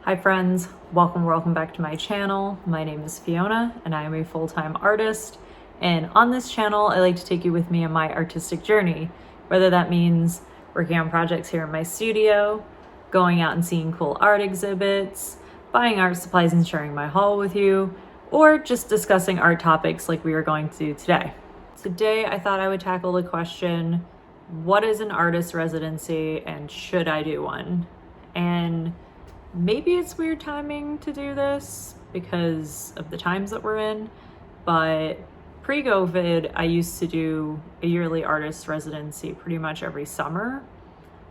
Hi friends, welcome back to my channel. My name is Fiona and I am a full-time artist. And on this channel, I like to take you with me on my artistic journey, whether that means working on projects here in my studio, going out and seeing cool art exhibits, buying art supplies and sharing my haul with you, or just discussing art topics like we are going to do today. Today, I thought I would tackle the question, what is an artist residency and should I do one? And maybe it's weird timing to do this because of the times that we're in, but pre-COVID, I used to do a yearly artist residency pretty much every summer.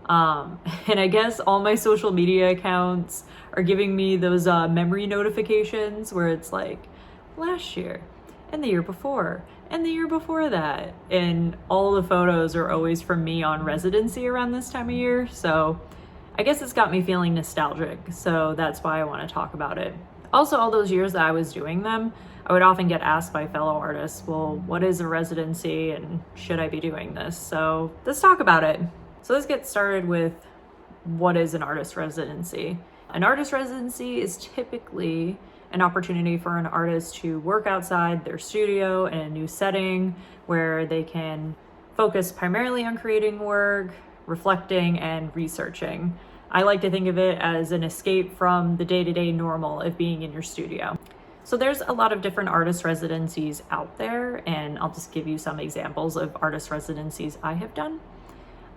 And I guess all my social media accounts are giving me those memory notifications where it's like last year and the year before and the year before that. And all the photos are always from me on residency around this time of year. So I guess it's got me feeling nostalgic, so that's why I want to talk about it. Also, all those years that I was doing them, I would often get asked by fellow artists, well, what is a residency and should I be doing this? So let's talk about it. So let's get started with what is an artist residency. An artist residency is typically an opportunity for an artist to work outside their studio in a new setting where they can focus primarily on creating work, reflecting, and researching. I like to think of it as an escape from the day-to-day normal of being in your studio. So there's a lot of different artist residencies out there, and I'll just give you some examples of artist residencies I have done.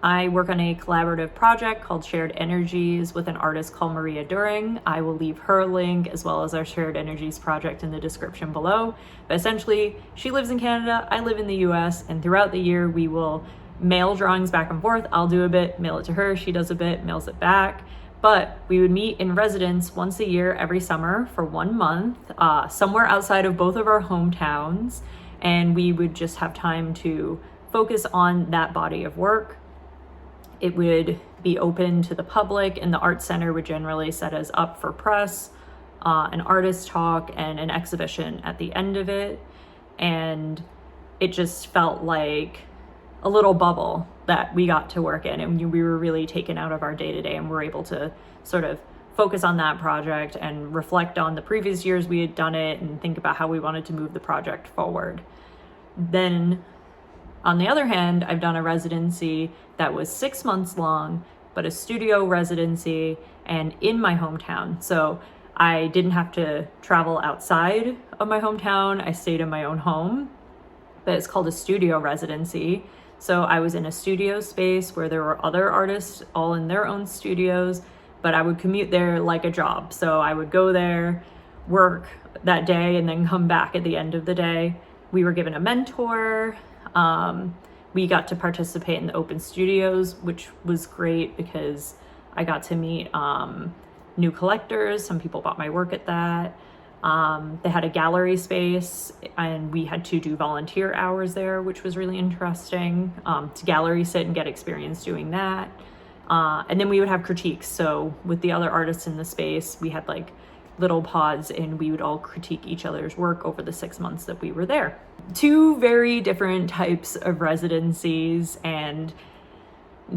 I work on a collaborative project called Shared Energies with an artist called Maria DOERING. I will leave her link as well as our Shared Energies project in the description below. But essentially, she lives in Canada, I live in the US, and throughout the year we will mail drawings back and forth. I'll do a bit, mail it to her, she does a bit, mails it back. But we would meet in residence once a year every summer for 1 month, somewhere outside of both of our hometowns, and we would just have time to focus on that body of work. It would be open to the public, and the art center would generally set us up for press, an artist talk, and an exhibition at the end of it. And it just felt like a little bubble that we got to work in, and we were really taken out of our day-to-day and were able to sort of focus on that project and reflect on the previous years we had done it and think about how we wanted to move the project forward. Then on the other hand, I've done a residency that was 6 months long, but a studio residency and in my hometown. So I didn't have to travel outside of my hometown. I stayed in my own home, but it's called a studio residency. So I was in a studio space where there were other artists all in their own studios, but I would commute there like a job. So I would go there, work that day, and then come back at the end of the day. We were given a mentor. We got to participate in the open studios, which was great because I got to meet new collectors. Some people bought my work at that. They had a gallery space and we had to do volunteer hours there, which was really interesting, to gallery sit and get experience doing that. And then we would have critiques. So with the other artists in the space, we had like little pods and we would all critique each other's work over the 6 months that we were there. Two very different types of residencies, and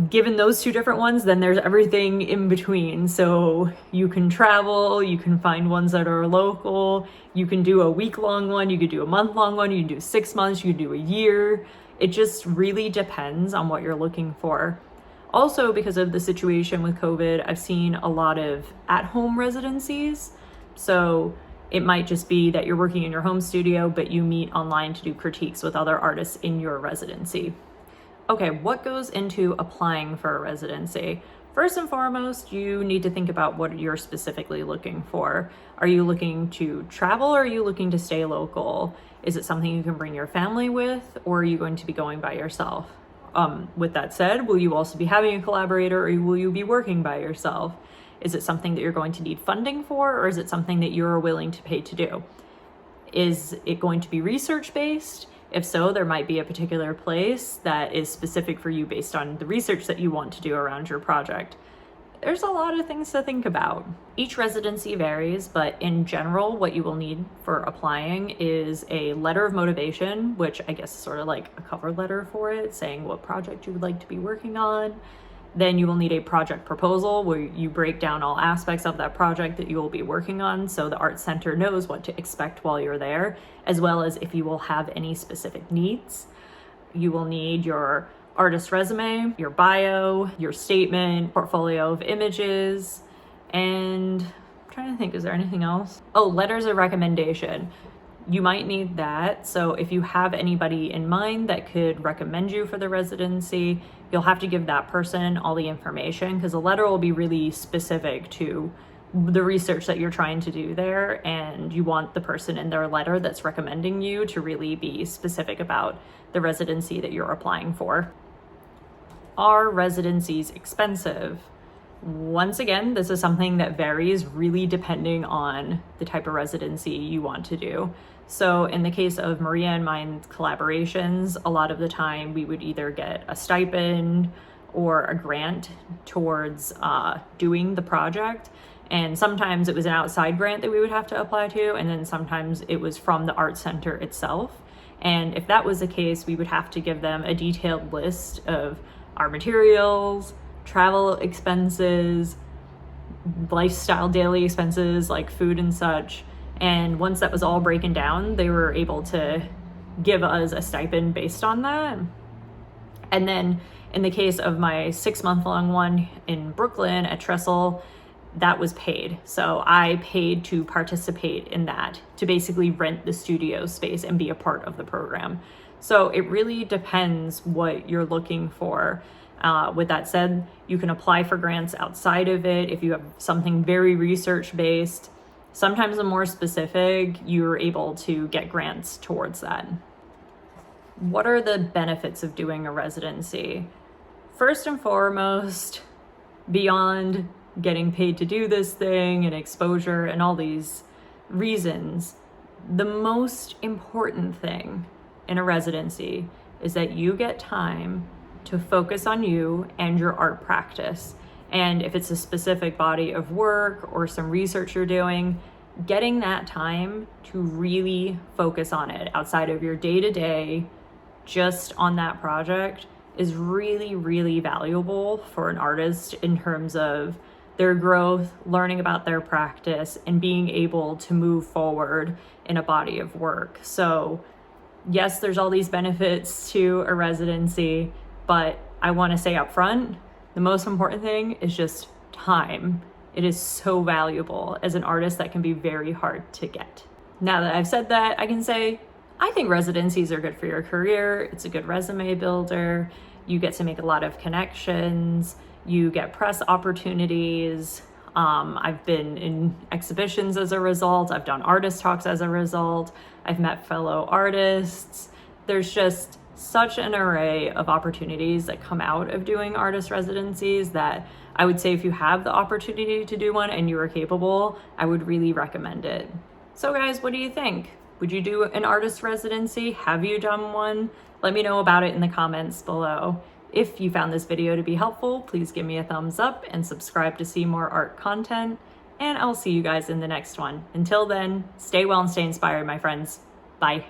given those two different ones, then there's everything in between. So you can travel, you can find ones that are local, you can do a week-long one, you could do a month-long one, you can do 6 months, you can do a year. It just really depends on what you're looking for. Also, because of the situation with COVID, I've seen a lot of at-home residencies. So it might just be that you're working in your home studio, but you meet online to do critiques with other artists in your residency. Okay, what goes into applying for a residency? First and foremost, you need to think about what you're specifically looking for. Are you looking to travel or are you looking to stay local? Is it something you can bring your family with, or are you going to be going by yourself? With that said, will you also be having a collaborator or will you be working by yourself? Is it something that you're going to need funding for, or is it something that you're willing to pay to do? Is it going to be research-based? If so, there might be a particular place that is specific for you based on the research that you want to do around your project. There's a lot of things to think about. Each residency varies, but in general, what you will need for applying is a letter of motivation, which I guess is sort of like a cover letter for it, saying what project you would like to be working on. Then you will need a project proposal where you break down all aspects of that project that you will be working on so the Art Center knows what to expect while you're there, as well as if you will have any specific needs. You will need your artist resume, your bio, your statement, portfolio of images, and I'm trying to think, is there anything else? Oh, letters of recommendation. You might need that. So if you have anybody in mind that could recommend you for the residency, you'll have to give that person all the information, because a letter will be really specific to the research that you're trying to do there, and you want the person in their letter that's recommending you to really be specific about the residency that you're applying for. Are residencies expensive? Once again, this is something that varies really depending on the type of residency you want to do. So in the case of Maria and mine collaborations, a lot of the time we would either get a stipend or a grant towards doing the project. And sometimes it was an outside grant that we would have to apply to, and then sometimes it was from the art center itself. And if that was the case, we would have to give them a detailed list of our materials, travel expenses, lifestyle daily expenses like food and such. And once that was all broken down, they were able to give us a stipend based on that. And then in the case of my 6-month-long one in Brooklyn at Trestle, that was paid. So I paid to participate in that, to basically rent the studio space and be a part of the program. So it really depends what you're looking for. With that said, you can apply for grants outside of it if you have something very research-based. Sometimes the more specific, you're able to get grants towards that. What are the benefits of doing a residency? First and foremost, beyond getting paid to do this thing and exposure and all these reasons, the most important thing in a residency is that you get time to focus on you and your art practice. And if it's a specific body of work or some research you're doing, getting that time to really focus on it outside of your day-to-day, just on that project, is really, really valuable for an artist in terms of their growth, learning about their practice, and being able to move forward in a body of work. So yes, there's all these benefits to a residency, but I want to say up front, the most important thing is just time. It is so valuable. As an artist, that can be very hard to get. Now that I've said that, I can say, I think residencies are good for your career. It's a good resume builder. You get to make a lot of connections. You get press opportunities. I've been in exhibitions as a result. I've done artist talks as a result. I've met fellow artists. There's just such an array of opportunities that come out of doing artist residencies that I would say if you have the opportunity to do one and you are capable, I would really recommend it. So guys, what do you think? Would you do an artist residency? Have you done one? Let me know about it in the comments below. If you found this video to be helpful, please give me a thumbs up and subscribe to see more art content, and I'll see you guys in the next one. Until then, stay well and stay inspired, my friends. Bye.